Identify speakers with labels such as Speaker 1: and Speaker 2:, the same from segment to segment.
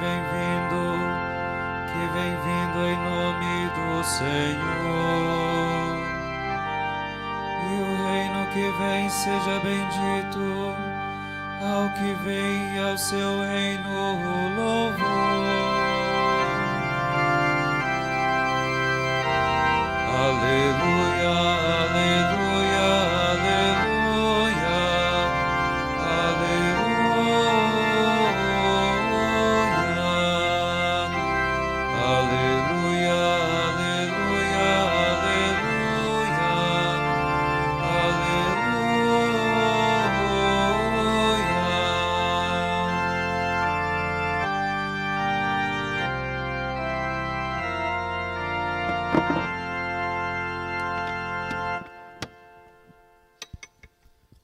Speaker 1: vem vindo em nome do Senhor. E o reino que vem seja bendito, ao que vem ao seu reino louvor. Aleluia, aleluia, aleluia, aleluia, aleluia,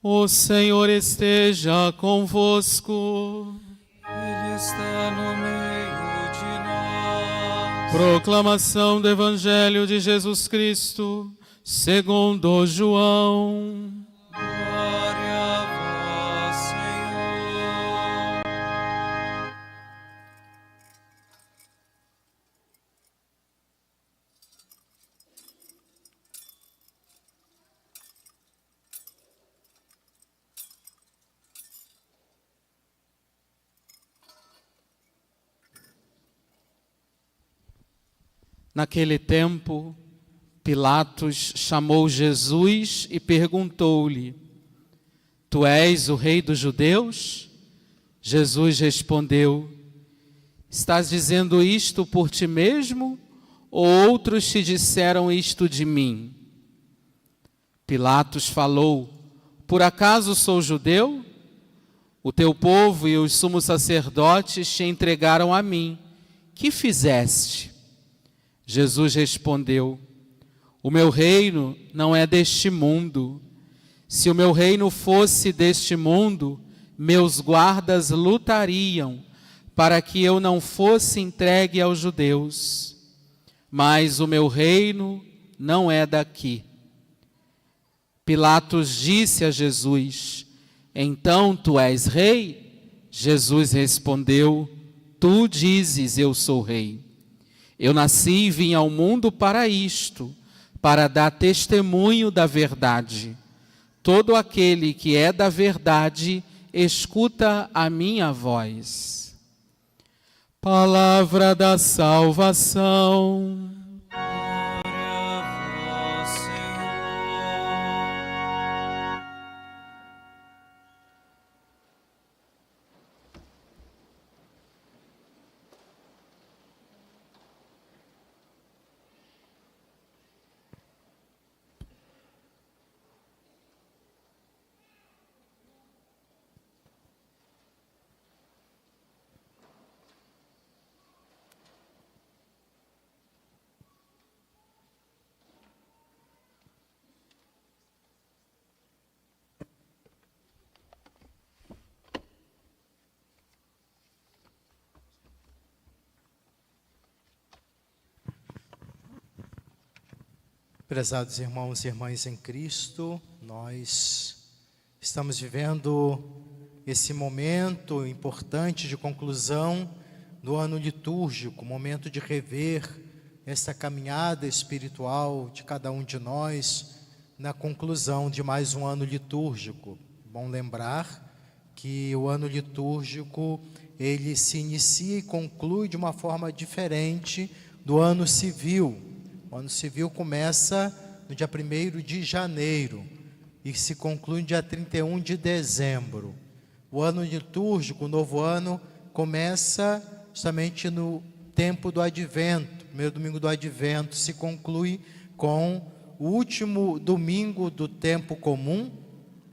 Speaker 2: O Senhor esteja convosco.
Speaker 1: Ele está no meio de nós.
Speaker 2: Proclamação do Evangelho de Jesus Cristo, segundo João.
Speaker 1: Glória a vós, Senhor.
Speaker 2: Naquele tempo, Pilatos chamou Jesus e perguntou-lhe: Tu és o rei dos judeus? Jesus respondeu: Estás dizendo isto por ti mesmo, ou outros te disseram isto de mim? Pilatos falou: Por acaso sou judeu? O teu povo e os sumos sacerdotes te entregaram a mim. Que fizeste? Jesus respondeu: O meu reino não é deste mundo. Se o meu reino fosse deste mundo, meus guardas lutariam para que eu não fosse entregue aos judeus. Mas o meu reino não é daqui. Pilatos disse a Jesus: Então tu és rei? Jesus respondeu: Tu dizes, eu sou rei. Eu nasci e vim ao mundo para isto, para dar testemunho da verdade. Todo aquele que é da verdade, escuta a minha voz. Palavra da salvação.
Speaker 1: Glória a vós, Senhor.
Speaker 3: Prezados irmãos e irmãs em Cristo, nós estamos vivendo esse momento importante de conclusão do ano litúrgico, momento de rever essa caminhada espiritual de cada um de nós na conclusão de mais um ano litúrgico. Bom lembrar que o ano litúrgico, ele se inicia e conclui de uma forma diferente do ano civil. O ano civil começa no dia 1º de janeiro e se conclui no dia 31 de dezembro. O ano litúrgico, o novo ano, começa justamente no tempo do Advento. O primeiro domingo do Advento se conclui com o último domingo do tempo comum,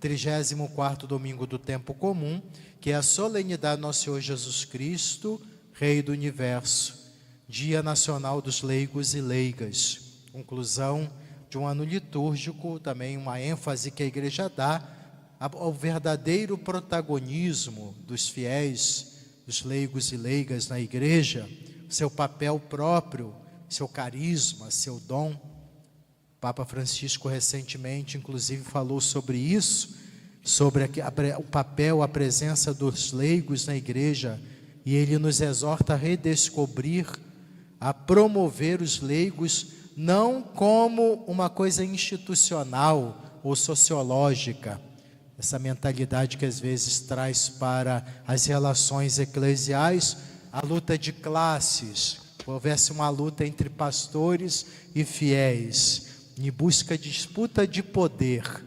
Speaker 3: 34º domingo do tempo comum, que é a solenidade do nosso Senhor Jesus Cristo, Rei do Universo. Dia Nacional dos Leigos e Leigas, conclusão de um ano litúrgico, também uma ênfase que a Igreja dá ao verdadeiro protagonismo dos fiéis, dos leigos e leigas na Igreja, seu papel próprio, seu carisma, seu dom. O Papa Francisco recentemente, inclusive, falou sobre isso, sobre o papel, a presença dos leigos na Igreja, e ele nos exorta a redescobrir, a promover os leigos, não como uma coisa institucional ou sociológica, essa mentalidade que às vezes traz para as relações eclesiais a luta de classes, houvesse uma luta entre pastores e fiéis, em busca de disputa de poder.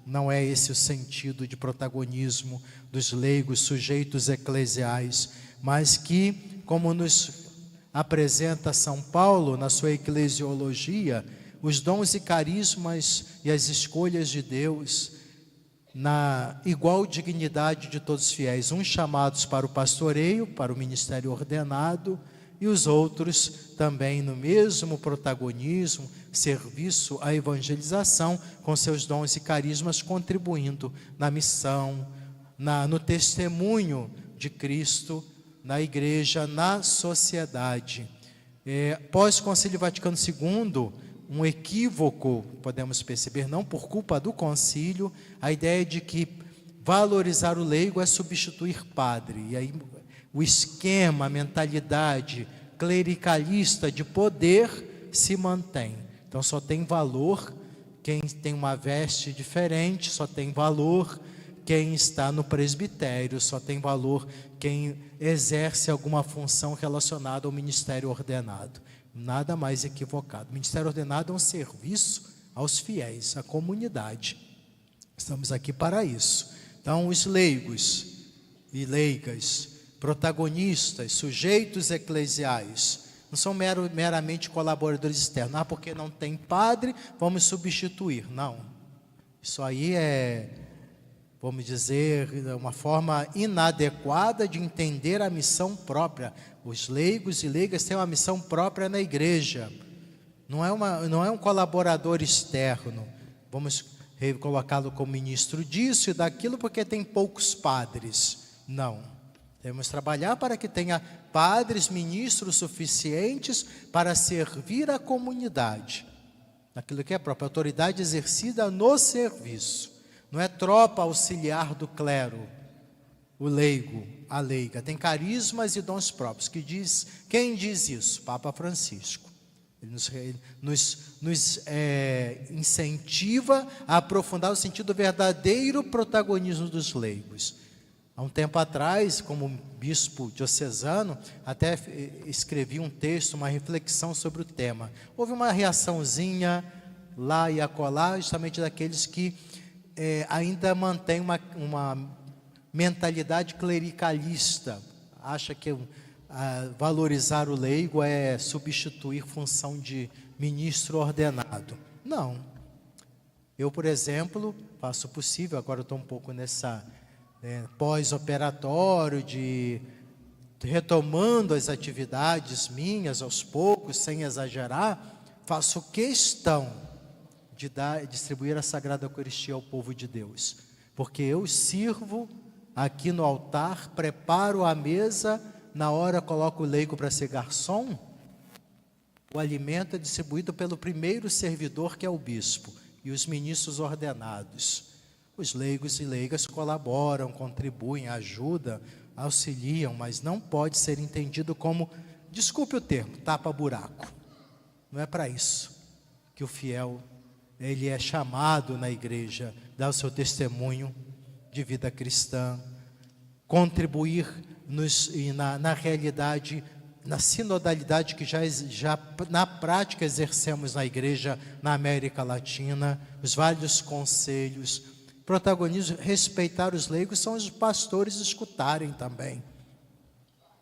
Speaker 3: Não é esse o sentido de protagonismo dos leigos, sujeitos eclesiais, mas que, como nos apresenta São Paulo na sua eclesiologia, os dons e carismas e as escolhas de Deus, na igual dignidade de todos os fiéis, uns chamados para o pastoreio, para o ministério ordenado, e os outros também no mesmo protagonismo, serviço à evangelização, com seus dons e carismas contribuindo na missão, no testemunho de Cristo, na igreja, na sociedade. Pós-Concílio Vaticano II, um equívoco, podemos perceber, não por culpa do concílio, a ideia de que valorizar o leigo é substituir padre. E aí o esquema, a mentalidade clericalista de poder se mantém. Então só tem valor quem tem uma veste diferente, só tem valor quem está no presbitério, só tem valor quem exerce alguma função relacionada ao ministério ordenado. Nada mais equivocado. O ministério ordenado é um serviço aos fiéis, à comunidade. Estamos aqui para isso. Então, os leigos e leigas, protagonistas, sujeitos eclesiais, não são meramente colaboradores externos. Porque não tem padre, vamos substituir. Não. Isso aí é, vamos dizer, uma forma inadequada de entender a missão própria. Os leigos e leigas têm uma missão própria na igreja. Não é um colaborador externo. Vamos colocá-lo como ministro disso e daquilo porque tem poucos padres. Não. Devemos trabalhar para que tenha padres, ministros suficientes para servir a comunidade. Naquilo que é a própria autoridade exercida no serviço. Não é tropa auxiliar do clero, o leigo, a leiga. Tem carismas e dons próprios. Quem diz isso? Papa Francisco. Ele nos incentiva a aprofundar o sentido verdadeiro protagonismo dos leigos. Há um tempo atrás, como bispo diocesano, até escrevi um texto, uma reflexão sobre o tema. Houve uma reaçãozinha lá e acolá, justamente daqueles que ainda mantém uma mentalidade clericalista, acha que valorizar o leigo é substituir função de ministro ordenado. Não. Eu, por exemplo, faço o possível, agora eu estou um pouco nessa pós-operatório, retomando as atividades minhas aos poucos, sem exagerar, faço questão de distribuir a Sagrada Eucaristia ao povo de Deus, porque eu sirvo aqui no altar, preparo a mesa, na hora coloco o leigo para ser garçom, o alimento é distribuído pelo primeiro servidor, que é o bispo, e os ministros ordenados. Os leigos e leigas colaboram, contribuem, ajudam, auxiliam, mas não pode ser entendido como, desculpe o termo, tapa-buraco. Não é para isso que o fiel ele é chamado na igreja, dar o seu testemunho de vida cristã, contribuir na realidade, na sinodalidade que já na prática exercemos na igreja na América Latina, os vários conselhos, protagonismo, respeitar os leigos, são os pastores escutarem também,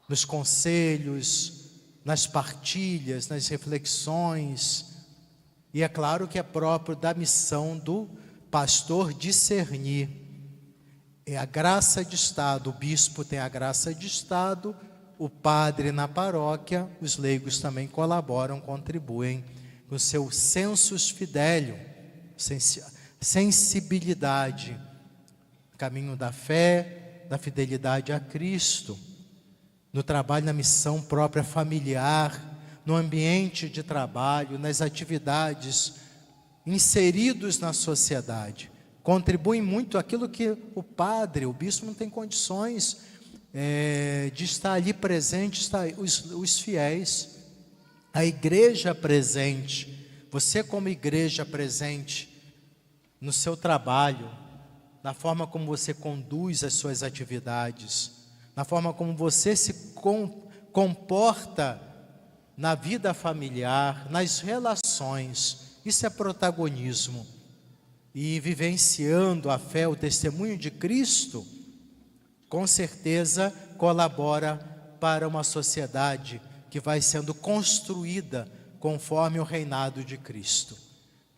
Speaker 3: nos conselhos, nas partilhas, nas reflexões. E é claro que é próprio da missão do pastor discernir. É a graça de Estado, o bispo tem a graça de Estado, o padre na paróquia, os leigos também colaboram, contribuem com o seu sensus fidelium, sensibilidade, caminho da fé, da fidelidade a Cristo, no trabalho, na missão própria familiar, no ambiente de trabalho, nas atividades, inseridos na sociedade. Contribuem muito aquilo que o padre, o bispo não tem condições de estar ali presente, os fiéis, a igreja presente, você como igreja presente no seu trabalho, na forma como você conduz as suas atividades, na forma como você se comporta na vida familiar, nas relações. Isso é protagonismo. E vivenciando a fé, o testemunho de Cristo, com certeza colabora para uma sociedade que vai sendo construída conforme o reinado de Cristo.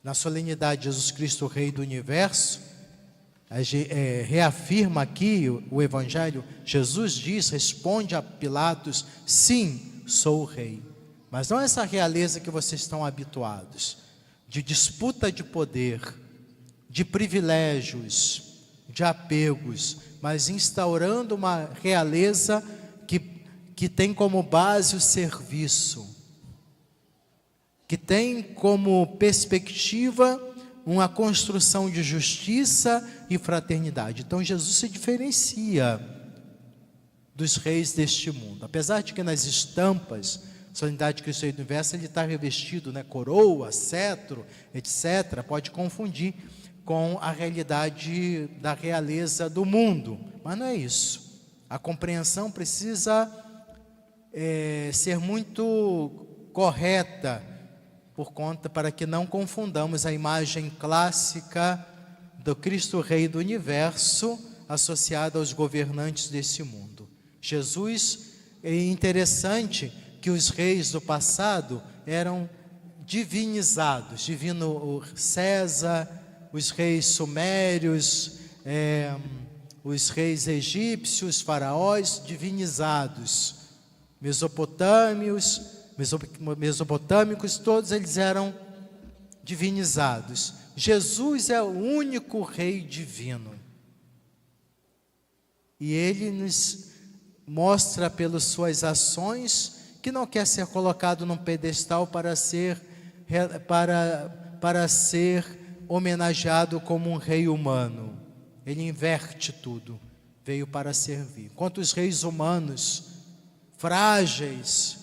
Speaker 3: Na solenidade de Jesus Cristo, o Rei do Universo, reafirma aqui o Evangelho. Jesus responde a Pilatos: sim, sou o Rei. Mas não essa realeza que vocês estão habituados, de disputa de poder, de privilégios, de apegos, mas instaurando uma realeza que tem como base o serviço, que tem como perspectiva uma construção de justiça e fraternidade. Então Jesus se diferencia dos reis deste mundo. Apesar de que nas estampas, solenidade de Cristo Rei do Universo, ele está revestido, coroa, cetro, etc. Pode confundir com a realidade da realeza do mundo, mas não é isso. A compreensão precisa ser muito correta, para que não confundamos a imagem clássica do Cristo Rei do Universo associada aos governantes desse mundo. Jesus, é interessante que os reis do passado eram divinizados, divino César, os reis sumérios, os reis egípcios, faraós, divinizados, mesopotâmicos, todos eles eram divinizados. Jesus é o único rei divino. E ele nos mostra pelas suas ações que não quer ser colocado num pedestal para ser homenageado como um rei humano. Ele inverte tudo, veio para servir. Enquanto os reis humanos, frágeis,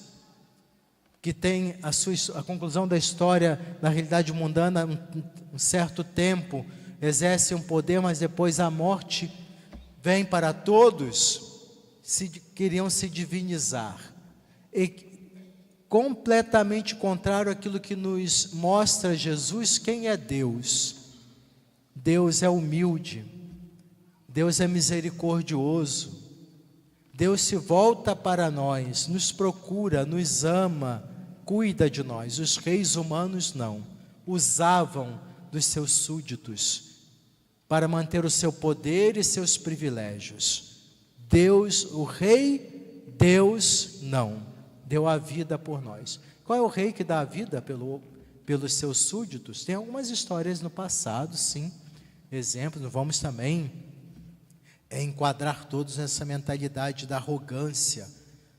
Speaker 3: que tem a conclusão da história, na realidade mundana, um certo tempo, exercem um poder, mas depois a morte vem para todos, queriam se divinizar. E completamente contrário àquilo que nos mostra Jesus, quem é Deus? Deus é humilde, Deus é misericordioso, Deus se volta para nós, nos procura, nos ama, cuida de nós. Os reis humanos não, usavam dos seus súditos para manter o seu poder e seus privilégios. Deus, o rei, Deus não, deu a vida por nós. Qual é o rei que dá a vida pelos seus súditos? Tem algumas histórias no passado, sim, exemplos. Não vamos também enquadrar todos nessa mentalidade da arrogância.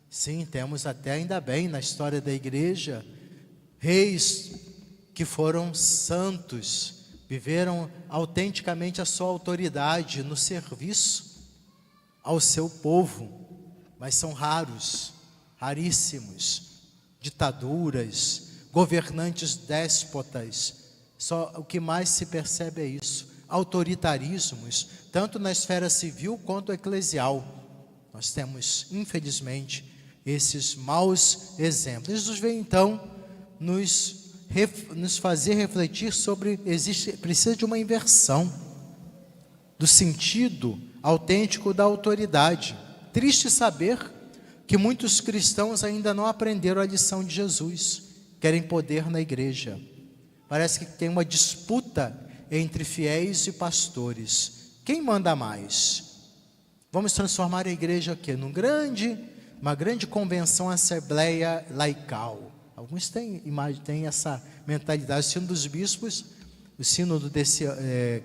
Speaker 3: Sim, temos até, ainda bem, na história da igreja, reis que foram santos, viveram autenticamente a sua autoridade no serviço ao seu povo, mas são raros, raríssimos. Ditaduras, governantes déspotas, só o que mais se percebe é isso. Autoritarismos, tanto na esfera civil quanto eclesial. Nós temos, infelizmente, esses maus exemplos. Jesus veio então nos fazer refletir sobre, precisa de uma inversão do sentido autêntico da autoridade. Triste saber que muitos cristãos ainda não aprenderam a lição de Jesus, querem poder na igreja. Parece que tem uma disputa entre fiéis e pastores. Quem manda mais? Vamos transformar a igreja aqui uma grande convenção, assembleia laical. Alguns têm essa mentalidade. O sínodo dos bispos, o sínodo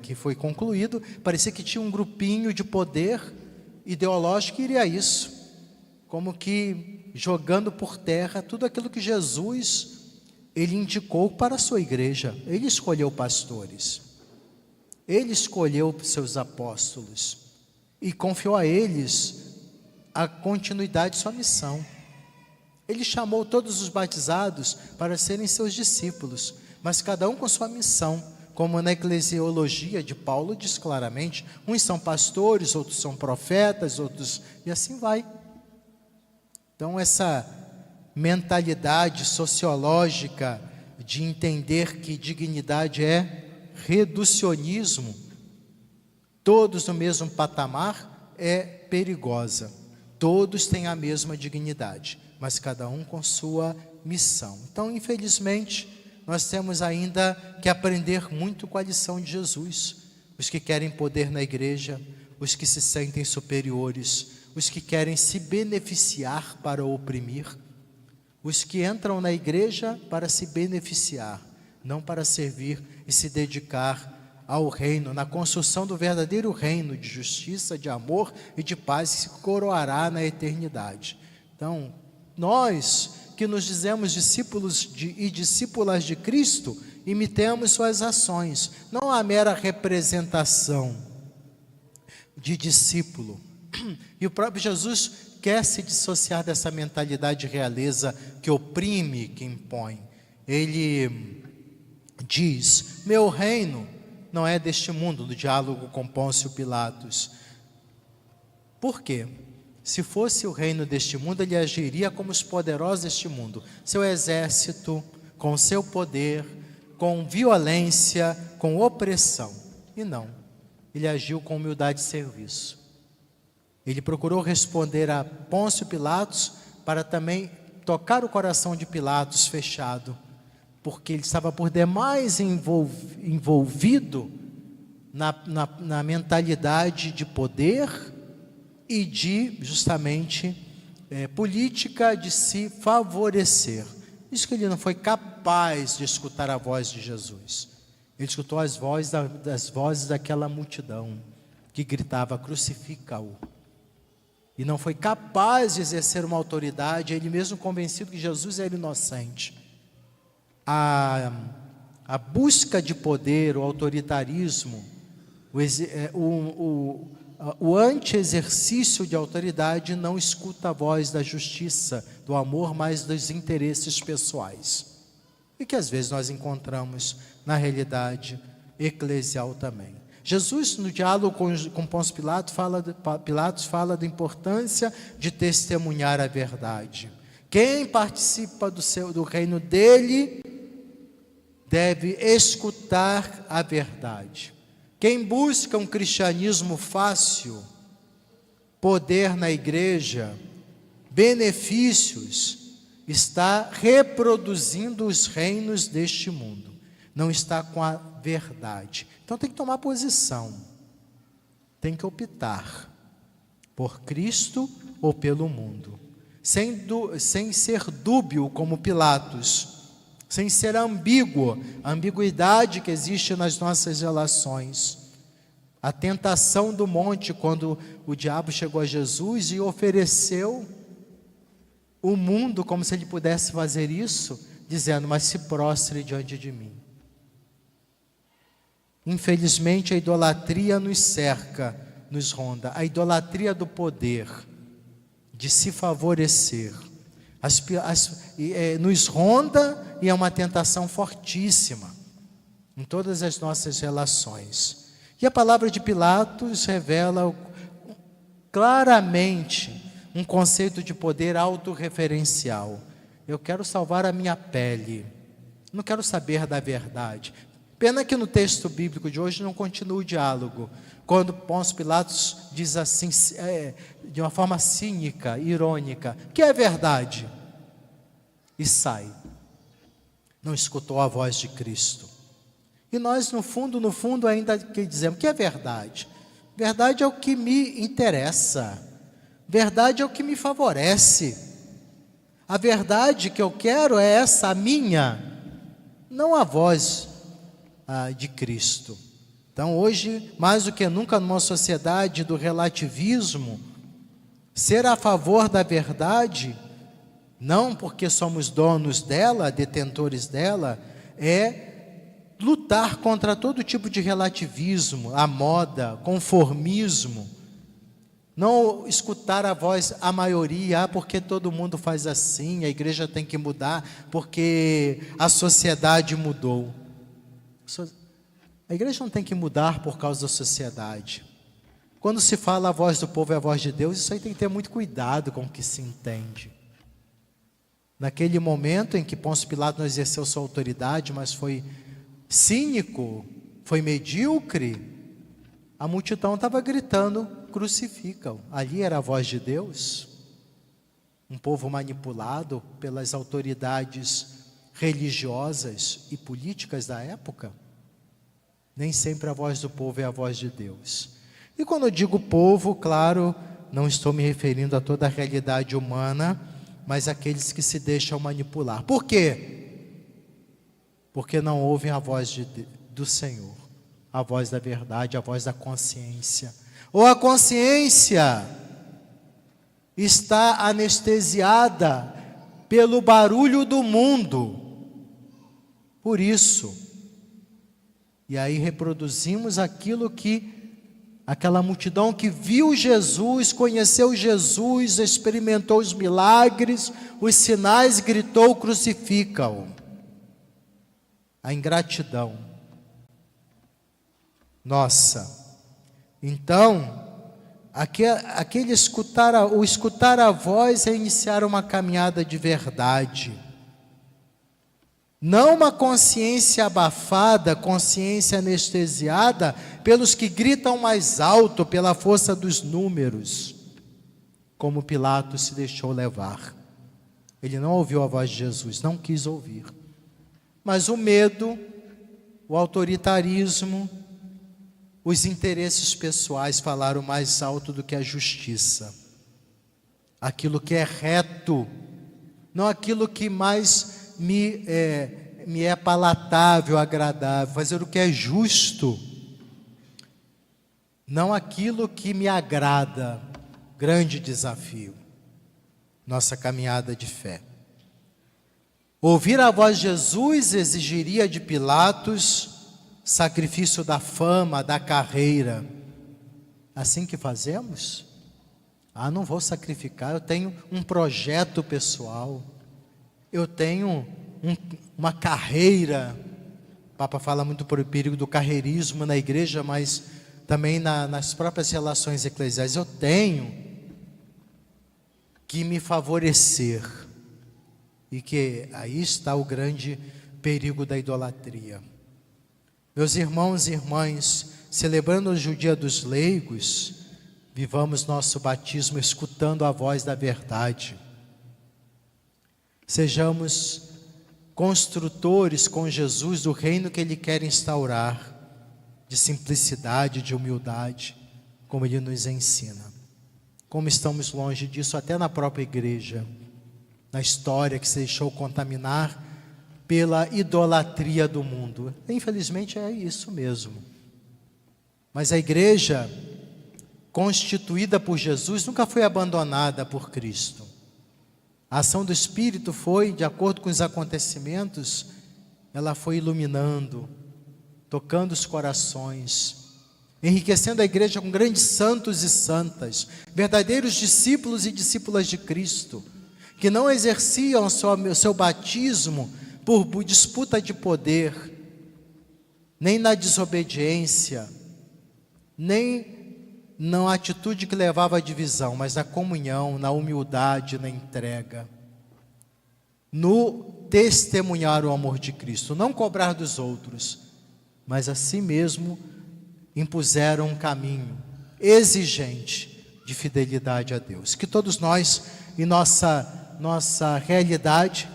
Speaker 3: que foi concluído, parecia que tinha um grupinho de poder ideológico que iria a isso, como que jogando por terra tudo aquilo que Jesus ele indicou para a sua igreja. Ele escolheu pastores, ele escolheu seus apóstolos e confiou a eles a continuidade de sua missão. Ele chamou todos os batizados para serem seus discípulos, mas cada um com sua missão, como na eclesiologia de Paulo diz claramente, uns são pastores, outros são profetas, outros, e assim vai. Então essa mentalidade sociológica de entender que dignidade é reducionismo, todos no mesmo patamar, é perigosa. Todos têm a mesma dignidade, mas cada um com sua missão. Então, infelizmente, nós temos ainda que aprender muito com a lição de Jesus. Os que querem poder na igreja, os que se sentem superiores, os que querem se beneficiar para oprimir, os que entram na igreja para se beneficiar, não para servir e se dedicar ao reino, na construção do verdadeiro reino de justiça, de amor e de paz que se coroará na eternidade. Então, nós que nos dizemos discípulos e discípulas de Cristo, imitemos suas ações, não a mera representação de discípulo. E o próprio Jesus quer se dissociar dessa mentalidade de realeza que oprime, que impõe. Ele diz: meu reino não é deste mundo, no diálogo com Pôncio Pilatos. Por quê? Se fosse o reino deste mundo, ele agiria como os poderosos deste mundo. Seu exército, com seu poder, com violência, com opressão. E não, ele agiu com humildade e serviço. Ele procurou responder a Pôncio Pilatos para também tocar o coração de Pilatos fechado, porque ele estava por demais envolvido na mentalidade de poder e de, justamente, política de se favorecer. Isso que ele não foi capaz de escutar a voz de Jesus. Ele escutou as vozes daquela multidão que gritava: crucifica-o. E não foi capaz de exercer uma autoridade, ele mesmo convencido que Jesus era inocente. A busca de poder, o autoritarismo, o anti-exercício de autoridade não escuta a voz da justiça, do amor, mas dos interesses pessoais. E que às vezes nós encontramos na realidade eclesial também. Jesus, no diálogo com Pôncio Pilatos, fala da importância de testemunhar a verdade. Quem participa do reino dele deve escutar a verdade. Quem busca um cristianismo fácil, poder na igreja, benefícios, está reproduzindo os reinos deste mundo, não está com a verdade. Então tem que tomar posição, tem que optar por Cristo ou pelo mundo, sem ser dúbio como Pilatos, sem ser ambíguo, a ambiguidade que existe nas nossas relações. A tentação do monte, quando o diabo chegou a Jesus e ofereceu o mundo como se ele pudesse fazer isso, dizendo: mas se prostre diante de mim. Infelizmente a idolatria nos cerca, nos ronda, a idolatria do poder, de se favorecer, nos ronda, e é uma tentação fortíssima em todas as nossas relações. E a palavra de Pilatos revela claramente um conceito de poder autorreferencial. Eu quero salvar a minha pele, não quero saber da verdade. Pena que no texto bíblico de hoje não continua o diálogo, quando Pôncio Pilatos diz assim, de uma forma cínica, irônica: que é verdade? E sai. Não escutou a voz de Cristo. E nós, no fundo, ainda que dizemos: que é verdade? Verdade é o que me interessa. Verdade é o que me favorece. A verdade que eu quero é essa, a minha, não a voz de Cristo. Então hoje, mais do que nunca, numa sociedade do relativismo, ser a favor da verdade, não porque somos donos dela, detentores dela, é lutar contra todo tipo de relativismo, a moda, conformismo, Não escutar a voz, a maioria, porque todo mundo faz assim, a igreja tem que mudar, porque a sociedade mudou. A igreja não tem que mudar por causa da sociedade. Quando se fala a voz do povo é a voz de Deus, isso aí tem que ter muito cuidado com o que se entende. Naquele momento em que Pôncio Pilatos não exerceu sua autoridade, mas foi cínico, foi medíocre, a multidão estava gritando, crucificam. Ali era a voz de Deus. Um povo manipulado pelas autoridades religiosas e políticas da época. Nem sempre a voz do povo é a voz de Deus. E quando eu digo povo, claro, não estou me referindo a toda a realidade humana, mas aqueles que se deixam manipular. Por quê? Porque não ouvem a voz do Senhor, a voz da verdade, a voz da consciência. Ou a consciência está anestesiada pelo barulho do mundo. Por isso, e aí reproduzimos aquilo que aquela multidão que viu Jesus, conheceu Jesus, experimentou os milagres, os sinais, gritou, crucifica-o. A ingratidão. Nossa. Então, aquele escutar a voz é iniciar uma caminhada de verdade. Não uma consciência abafada, consciência anestesiada pelos que gritam mais alto, pela força dos números, como Pilatos se deixou levar. Ele não ouviu a voz de Jesus, não quis ouvir. Mas o medo, o autoritarismo, os interesses pessoais falaram mais alto do que a justiça. Aquilo que é reto, não aquilo que mais me é palatável, agradável, fazer o que é justo, não aquilo que me agrada. Grande desafio, nossa caminhada de fé. Ouvir a voz de Jesus exigiria de Pilatos sacrifício da fama, da carreira. Assim que fazemos? Não vou sacrificar, eu tenho um projeto pessoal, eu tenho uma carreira. O Papa fala muito por o perigo do carreirismo na igreja, mas também nas próprias relações eclesiais. Eu tenho que me favorecer, e que aí está o grande perigo da idolatria. Meus irmãos e irmãs, celebrando hoje o Dia dos Leigos, vivamos nosso batismo escutando a voz da verdade. Sejamos construtores com Jesus do reino que Ele quer instaurar, de simplicidade, de humildade, como Ele nos ensina. Como estamos longe disso até na própria igreja, na história que se deixou contaminar pela idolatria do mundo. Infelizmente é isso mesmo. Mas a igreja constituída por Jesus nunca foi abandonada por Cristo. A ação do Espírito foi, de acordo com os acontecimentos, ela foi iluminando, tocando os corações, enriquecendo a igreja com grandes santos e santas, verdadeiros discípulos e discípulas de Cristo, que não exerciam o seu batismo por disputa de poder, nem na desobediência, nem na atitude que levava à divisão, mas na comunhão, na humildade, na entrega, no testemunhar o amor de Cristo, não cobrar dos outros, mas a si mesmo impuseram um caminho exigente de fidelidade a Deus. Que todos nós, em nossa realidade,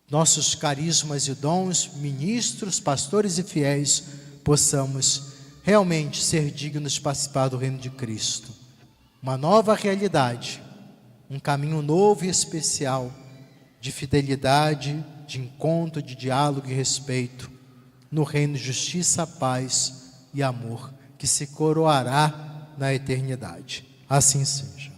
Speaker 3: nossos carismas e dons, ministros, pastores e fiéis, possamos realmente ser dignos de participar do reino de Cristo. Uma nova realidade, um caminho novo e especial de fidelidade, de encontro, de diálogo e respeito, no reino de justiça, paz e amor, que se coroará na eternidade. Assim seja.